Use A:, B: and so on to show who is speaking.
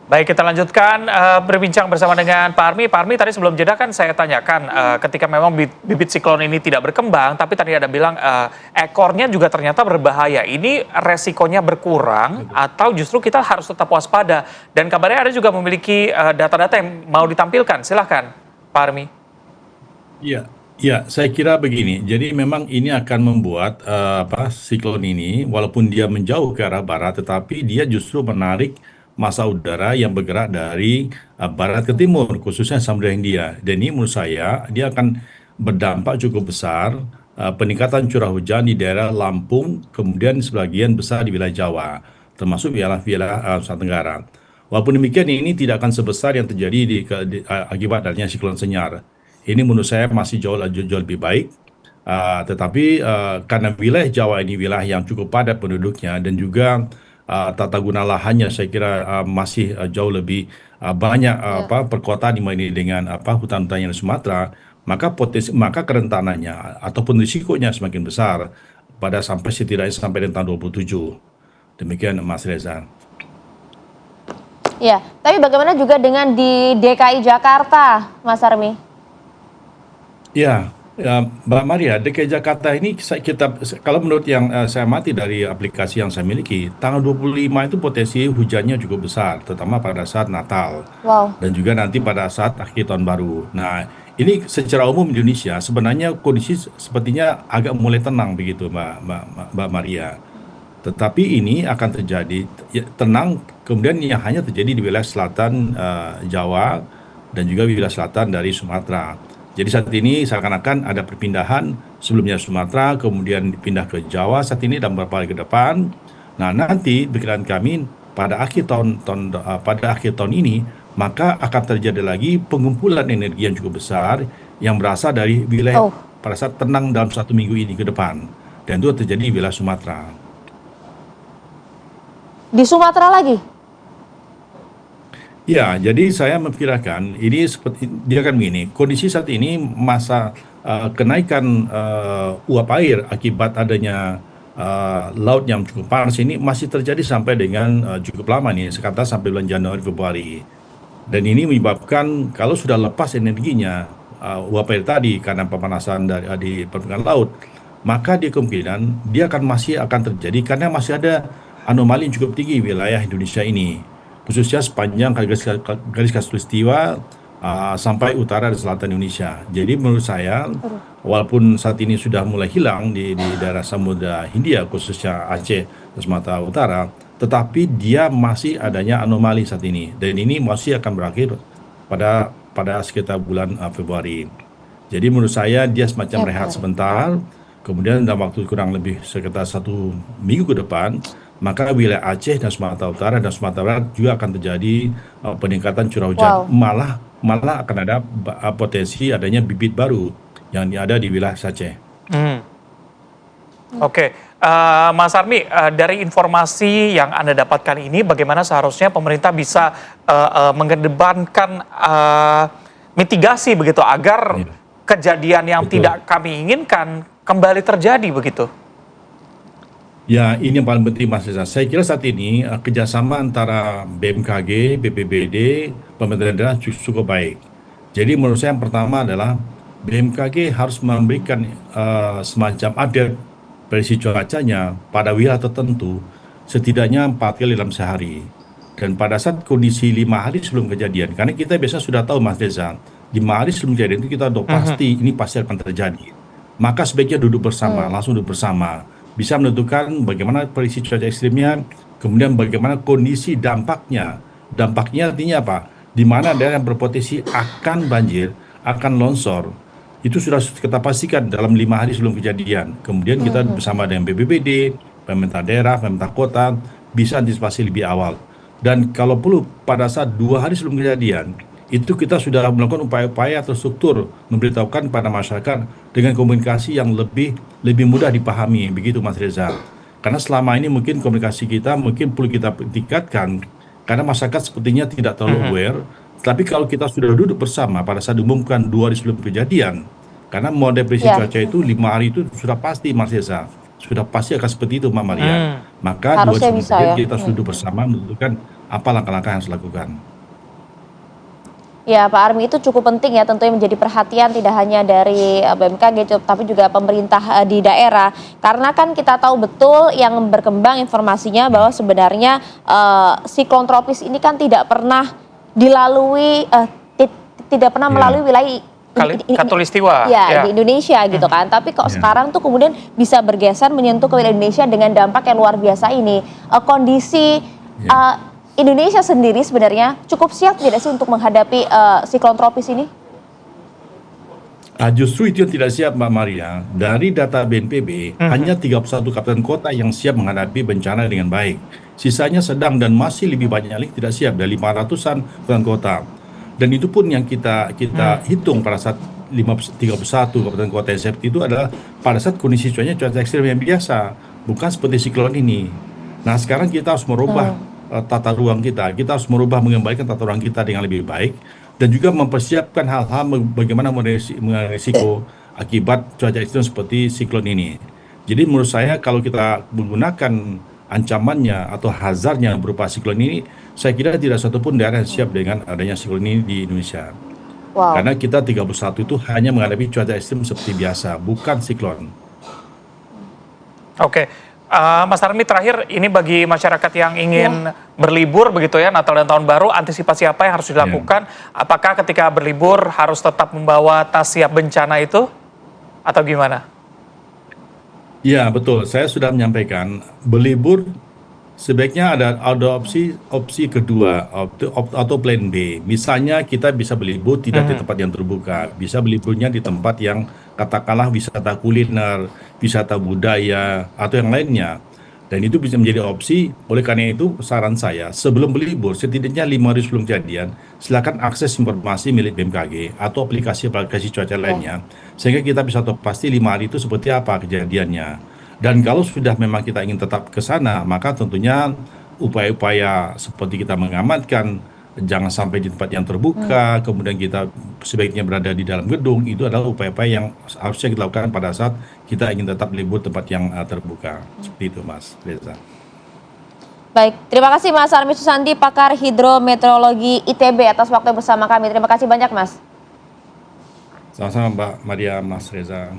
A: Baik, kita lanjutkan berbincang bersama dengan Pak Armi. Pak Armi, tadi sebelum jeda kan saya tanyakan ketika memang bibit siklon ini tidak berkembang, tapi tadi ada bilang ekornya juga ternyata berbahaya. Ini resikonya berkurang atau justru kita harus tetap waspada? Dan kabarnya ada juga memiliki data-data yang mau ditampilkan. Silahkan, Pak Armi.
B: Iya, iya, saya kira begini. Jadi memang ini akan membuat siklon ini, walaupun dia menjauh ke arah barat, tetapi dia justru menarik massa udara yang bergerak dari barat ke timur, khususnya Samudra Hindia. Dan ini menurut saya dia akan berdampak cukup besar peningkatan curah hujan di daerah Lampung, kemudian sebagian besar di wilayah Jawa, termasuk wilayah Nusa Tenggara. Walaupun demikian ini tidak akan sebesar yang terjadi akibat adanya siklon Senyar. Ini menurut saya masih jauh lebih baik. Tetapi karena wilayah Jawa ini wilayah yang cukup padat penduduknya dan juga tata guna lahannya saya kira masih jauh lebih banyak
C: Ya.
B: perkotaan dibanding dengan hutan-hutan yang di Sumatera, maka kerentanannya ataupun risikonya semakin besar pada sampai setidaknya sampai dengan tahun 27. Demikian Mas Reza.
C: Ya, tapi bagaimana juga dengan di DKI Jakarta, Mas Armi?
B: Ya, ya, Mbak Maria, DKI Jakarta ini kalau menurut yang saya amati dari aplikasi yang saya miliki, tanggal 25 itu potensi hujannya cukup besar, terutama pada saat Natal
C: Wow.
B: dan juga nanti pada saat akhir tahun baru. Nah, ini secara umum di Indonesia sebenarnya kondisi sepertinya agak mulai tenang begitu, Mbak Maria. Tetapi ini akan terjadi ya, tenang, kemudian yang hanya terjadi di wilayah selatan Jawa dan juga wilayah selatan dari Sumatera. Jadi saat ini seakan-akan ada perpindahan sebelumnya Sumatera, kemudian pindah ke Jawa saat ini dan beberapa hari ke depan. Nah, nanti pikiran kami pada akhir tahun ini maka akan terjadi lagi pengumpulan energi yang cukup besar yang berasal dari wilayah
C: Oh,
B: pada saat tenang dalam 1 minggu ini ke depan. Dan itu terjadi di wilayah Sumatera.
C: di Sumatera lagi?
B: Ya, jadi saya memperkirakan ini seperti dia kan begini, kondisi saat ini masa kenaikan uap air akibat adanya laut yang cukup panas ini masih terjadi sampai dengan cukup lama nih, sekitar sampai bulan Januari Februari. Dan ini menyebabkan kalau sudah lepas energinya uap air tadi karena pemanasan di permukaan laut, maka di kemungkinan dia masih akan terjadi karena masih ada anomali yang cukup tinggi wilayah Indonesia ini, khususnya sepanjang garis khatulistiwa sampai utara dan selatan Indonesia. Jadi menurut saya, walaupun saat ini sudah mulai hilang di daerah Samudra Hindia, khususnya Aceh dan Sumatera Utara, tetapi dia masih adanya anomali saat ini, dan ini masih akan berakhir pada sekitar bulan Februari. Jadi menurut saya dia semacam rehat
C: Februari.
B: sebentar, kemudian dalam waktu kurang lebih sekitar 1 minggu ke depan, maka wilayah Aceh dan Sumatera Utara dan Sumatera Barat juga akan terjadi peningkatan curah hujan.
C: Wow.
B: Malah akan ada potensi adanya bibit baru yang ada di wilayah Aceh.
A: Hmm. Oke, Mas Armi, dari informasi yang Anda dapatkan ini, bagaimana seharusnya pemerintah bisa mengedepankan mitigasi begitu agar
B: Ya,
A: kejadian yang
B: betul.
A: tidak kami inginkan kembali terjadi begitu?
B: Ya, ini yang paling penting Mas Reza. Saya kira saat ini kerjasama antara BMKG, BPBD, pemerintah daerah cukup baik. Jadi menurut saya yang pertama adalah BMKG harus memberikan semacam update prediksi cuacanya pada wilayah tertentu setidaknya 4 kali dalam sehari. Dan pada saat kondisi 5 hari sebelum kejadian, karena kita biasa sudah tahu Mas Reza, 5 hari sebelum kejadian itu kita udah
A: Mhm.
B: pasti ini pasti akan terjadi. Maka sebaiknya duduk bersama,
C: Hmm.
B: langsung duduk bersama. Bisa menentukan bagaimana prediksi cuaca ekstrimnya, kemudian bagaimana kondisi dampaknya. Dampaknya artinya apa? Di mana daerah yang berpotensi akan banjir, akan longsor. Itu sudah kita pastikan dalam 5 hari sebelum kejadian. Kemudian kita bersama dengan BPBD, pemerintah daerah, pemerintah kota, bisa antisipasi lebih awal. Dan kalau perlu pada saat 2 hari sebelum kejadian, itu kita sudah melakukan upaya-upaya terstruktur memberitahukan pada masyarakat dengan komunikasi yang lebih mudah dipahami, begitu Mas Reza. Karena selama ini mungkin komunikasi kita mungkin perlu kita tingkatkan karena masyarakat sepertinya tidak terlalu
A: Mhm.
B: aware. Tapi kalau kita sudah duduk bersama pada saat diumumkan 2 hari sebelum kejadian, karena model prediksi
C: Ya,
B: cuaca itu 5 hari itu sudah pasti Mas Reza, sudah pasti akan seperti itu Mbak Maria.
A: Hmm.
B: Maka 2 hari
C: harusnya
B: sebelum
C: bisa
B: kejadian
C: ya.
B: kita sudah duduk bersama menentukan apa langkah-langkah yang harus dilakukan.
C: Ya, Pak Army, itu cukup penting ya, tentunya menjadi perhatian tidak hanya dari BMKG tapi juga pemerintah di daerah. Karena kan kita tahu betul yang berkembang informasinya bahwa sebenarnya siklon tropis ini kan tidak pernah dilalui, tidak pernah melalui wilayah
A: Katulistiwa
C: ya, di Indonesia gitu kan. Tapi kok sekarang tuh kemudian bisa bergeser menyentuh ke wilayah Indonesia dengan dampak yang luar biasa ini. Kondisi Indonesia sendiri sebenarnya cukup siap tidak sih untuk menghadapi siklon tropis ini?
B: Justru itu yang tidak siap, Mbak Maria. Dari data BNPB, hanya 31 kabupaten kota yang siap menghadapi bencana dengan baik. Sisanya sedang dan masih lebih banyak lagi tidak siap, dari 500-an kabupaten kota. Dan itu pun yang kita hitung pada saat 31 kabupaten kota yang siap itu adalah pada saat kondisi cuaca ekstrim yang biasa, bukan seperti siklon ini. Nah, sekarang kita harus merubah tata ruang kita harus merubah, mengembalikan tata ruang kita dengan lebih baik, dan juga mempersiapkan hal-hal bagaimana meresiko akibat cuaca ekstrem seperti siklon ini. Jadi menurut saya kalau kita menggunakan ancamannya atau hazardnya berupa siklon ini, saya kira tidak satupun daerah yang siap dengan adanya siklon ini di Indonesia. Karena kita 31 itu hanya menghadapi cuaca ekstrem seperti biasa, bukan siklon.
A: Oke. Mas Army, terakhir ini bagi masyarakat yang ingin berlibur begitu ya, Natal dan Tahun Baru, antisipasi apa yang harus dilakukan? Apakah ketika berlibur harus tetap membawa tas siap bencana itu atau gimana?
B: Ya, betul. Saya sudah menyampaikan, berlibur sebaiknya ada opsi kedua atau plan B. Misalnya kita bisa berlibur tidak di tempat yang terbuka, bisa berliburnya di tempat yang katakanlah wisata kuliner, wisata budaya, atau yang lainnya. Dan itu bisa menjadi opsi. Oleh karena itu saran saya, sebelum berlibur, setidaknya 5 hari sebelum kejadian, silakan akses informasi milik BMKG atau aplikasi-aplikasi cuaca lainnya, sehingga kita bisa tahu pasti 5 hari itu seperti apa kejadiannya. Dan kalau sudah memang kita ingin tetap ke sana, maka tentunya upaya-upaya seperti kita mengamankan, jangan sampai di tempat yang terbuka, kemudian kita sebaiknya berada di dalam gedung, itu adalah upaya-upaya yang harusnya kita lakukan pada saat kita ingin tetap libur tempat yang terbuka. Seperti itu, Mas Reza.
C: Baik, terima kasih Mas Army Susandi, pakar hidrometeorologi ITB atas waktu bersama kami. Terima kasih banyak, Mas.
B: Sama-sama, Mbak Maria, Mas Reza.